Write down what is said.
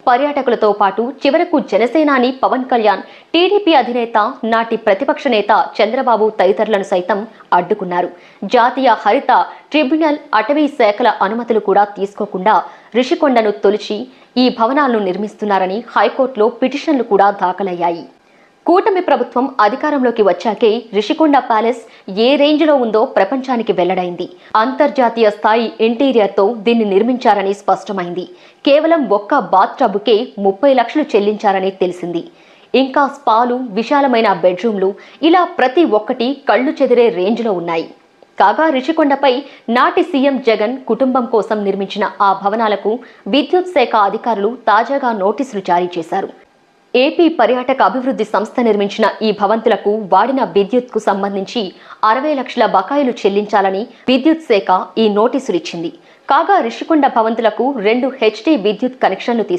పర్యాటకులతో పాటు చివరకు జనసేనాని పవన్ కళ్యాణ్, టీడీపీ అధినేత, నాటి ప్రతిపక్ష నేత చంద్రబాబు తదితరులను సైతం అడ్డుకున్నారు. జాతీయ హరిత ట్రిబ్యునల్, అటవీ శాఖల అనుమతులు కూడా తీసుకోకుండా రిషికొండను తొలిచి ఈ భవనాలను నిర్మిస్తున్నారని హైకోర్టులో పిటిషన్లు కూడా దాఖలయ్యాయి. కూటమి ప్రభుత్వం అధికారంలోకి వచ్చాకే రిషికొండ ప్యాలెస్ ఏ రేంజ్లో ఉందో ప్రపంచానికి వెల్లడైంది. అంతర్జాతీయ స్థాయి ఇంటీరియర్తో దీన్ని నిర్మించారని స్పష్టమైంది. కేవలం ఒక్క బాత్ టబ్కే 30 లక్షలు చెల్లించారని తెలిసింది. ఇంకా స్పాలు, విశాలమైన బెడ్రూమ్లు, ఇలా ప్రతి ఒక్కటి కళ్ళు చెదిరే రేంజ్లో ఉన్నాయి. కాగా రిషికొండపై నాటి సీఎం జగన్ కుటుంబం కోసం నిర్మించిన ఆ భవనాలకు విద్యుత్ శాఖ అధికారులు తాజాగా నోటీసులు జారీ చేశారు. ఏపీ పర్యాటక అభివృద్ధి సంస్థ నిర్మించిన ఈ భవంతులకు వాడిన విద్యుత్కు సంబంధించి 60 లక్షల బకాయిలు చెల్లించాలని విద్యుత్ శాఖ ఈ నోటీసులిచ్చింది. కాగా రిషికొండ భవంతులకు 2 హెచ్టీ విద్యుత్ కనెక్షన్లు